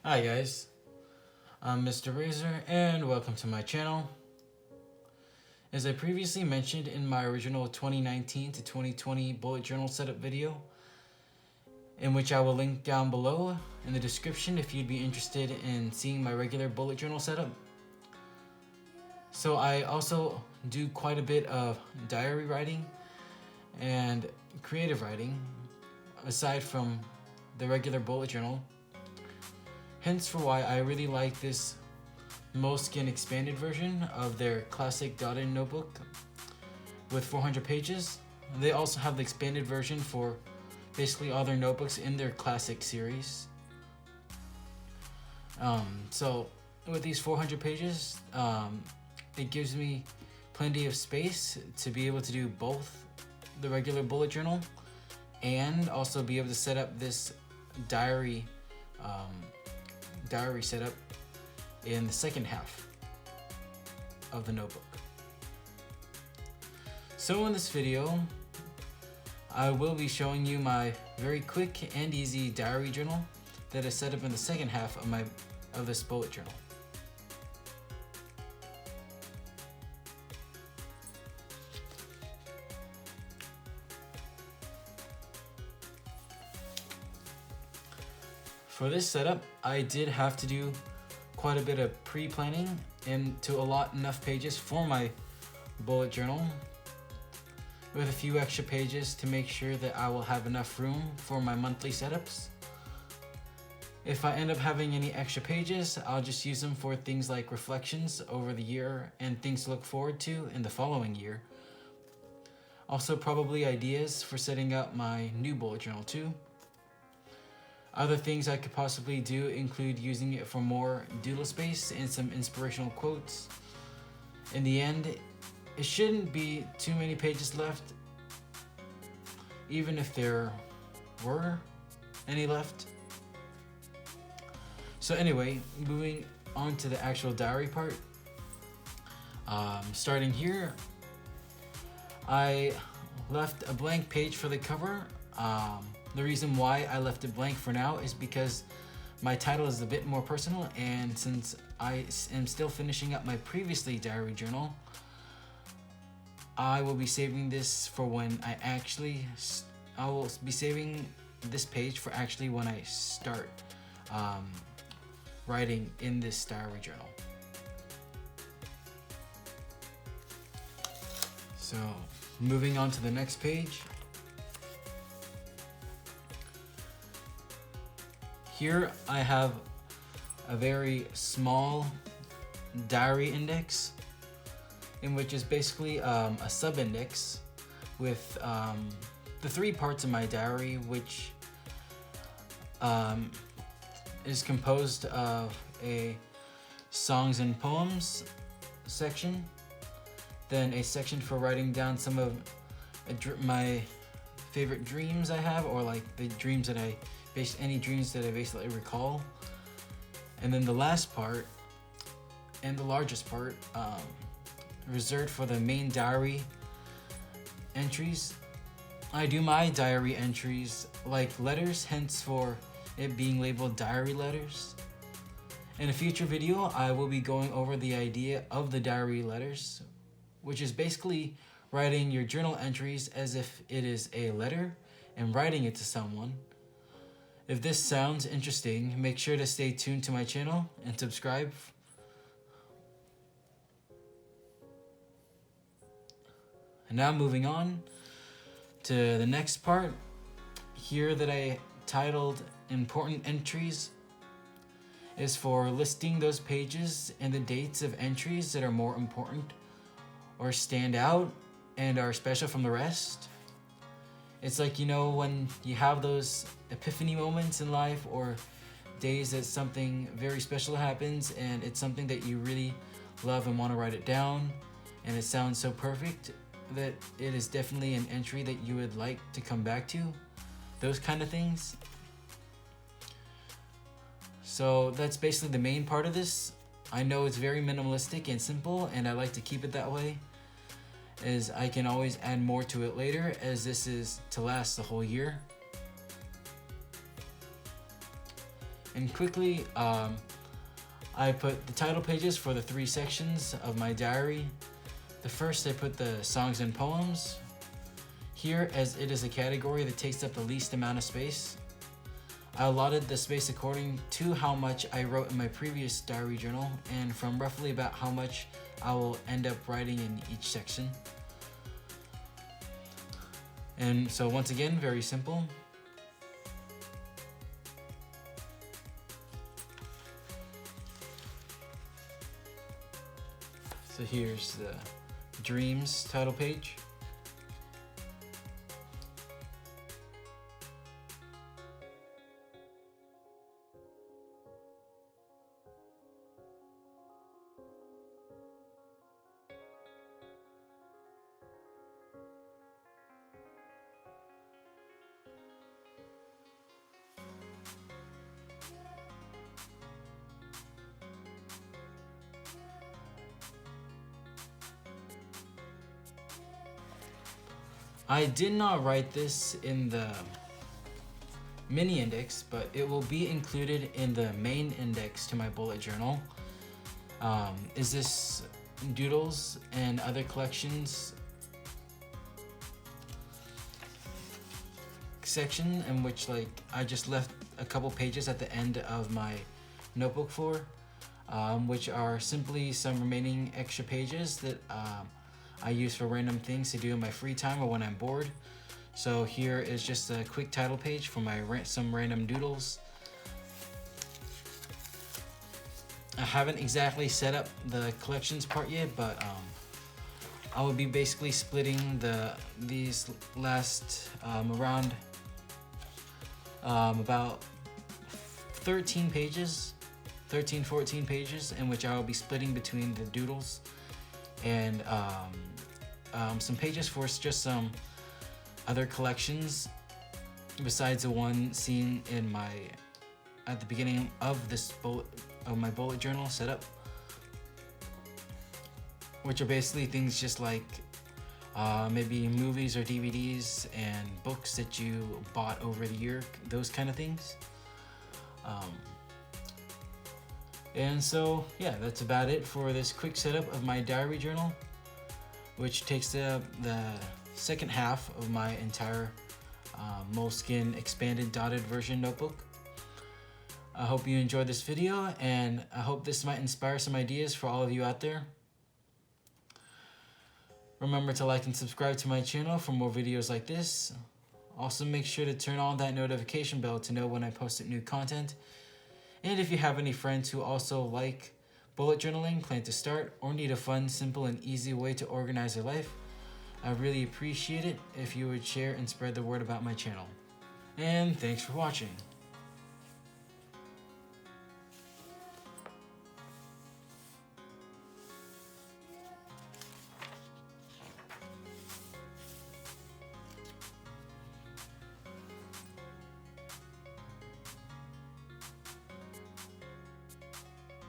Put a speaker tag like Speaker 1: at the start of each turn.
Speaker 1: Hi guys, I'm Mr. Razor and welcome to my channel. As I previously mentioned in my original 2019 to 2020 bullet journal setup video, in which I will link down below in the description if you'd be interested in seeing my regular bullet journal setup. So I also do quite a bit of diary writing and creative writing aside from the regular bullet journal. Hence for why I really like this Moleskine expanded version of their classic dotted notebook with 400 pages. They also have the expanded version for basically all their notebooks in their classic series. So with these 400 pages, it gives me plenty of space to be able to do both the regular bullet journal and also be able to set up this diary setup in the second half of the notebook. So in this video, I will be showing you my very quick and easy diary journal that is set up in the second half of this bullet journal. For this setup, I did have to do quite a bit of pre-planning and to allot enough pages for my bullet journal with a few extra pages to make sure that I will have enough room for my monthly setups. If I end up having any extra pages, I'll just use them for things like reflections over the year and things to look forward to in the following year. Also probably ideas for setting up my new bullet journal too. Other things I could possibly do include using it for more doodle space and some inspirational quotes. In the end, it shouldn't be too many pages left, even if there were any left. So anyway, moving on to the actual diary part. Starting here, I left a blank page for the cover. The reason why I left it blank for now is because my title is a bit more personal, and since I am still finishing up my previously diary journal, I will be saving this for when I will be saving this page for actually when I start writing in this diary journal. So moving on to the next page. Here I have a very small diary index, in which is basically a sub-index with the three parts of my diary, which is composed of a songs and poems section, then a section for writing down some of my favorite dreams I have, or like the dreams that any dreams that I basically recall. And then the last part, and the largest part, reserved for the main diary entries. I do my diary entries like letters, hence for it being labeled diary letters. In a future video, I will be going over the idea of the diary letters, which is basically writing your journal entries as if it is a letter and writing it to someone. If this sounds interesting, make sure to stay tuned to my channel and subscribe. And now moving on to the next part here that I titled Important Entries is for listing those pages and the dates of entries that are more important or stand out and are special from the rest. It's like, you know, when you have those epiphany moments in life or days that something very special happens and it's something that you really love and want to write it down, and it sounds so perfect that it is definitely an entry that you would like to come back to. Those kind of things. So that's basically the main part of this. I know it's very minimalistic and simple, and I like to keep it that way, as I can always add more to it later, as this is to last the whole year. And quickly, I put the title pages for the 3 sections of my diary. The first, I put the songs and poems here, as it is a category that takes up the least amount of space. I allotted the space according to how much I wrote in my previous diary journal, and from roughly about how much I will end up writing in each section. And so once again, very simple. So here's the Dreams title page. I did not write this in the mini index, but it will be included in the main index to my bullet journal. Is this doodles and other collections section, in which I just left a couple pages at the end of my notebook for, which are simply some remaining extra pages that I use for random things to do in my free time or when I'm bored. So here is just a quick title page for my some random doodles. I haven't exactly set up the collections part yet, but I will be basically splitting these last around about 13 pages, 14 pages, in which I will be splitting between the doodles and some pages for just some other collections besides the one seen in at the beginning of my bullet journal setup, which are basically things just like maybe movies or DVDs and books that you bought over the year, those kind of things. And so yeah, that's about it for this quick setup of my diary journal, which takes the second half of my entire Moleskine expanded dotted version notebook. I hope you enjoyed this video, and I hope this might inspire some ideas for all of you out there. Remember to like and subscribe to my channel for more videos like this. Also, make sure to turn on that notification bell to know when I post new content. And if you have any friends who also like bullet journaling, plan to start, or need a fun, simple, and easy way to organize their life, I really appreciate it if you would share and spread the word about my channel. And thanks for watching.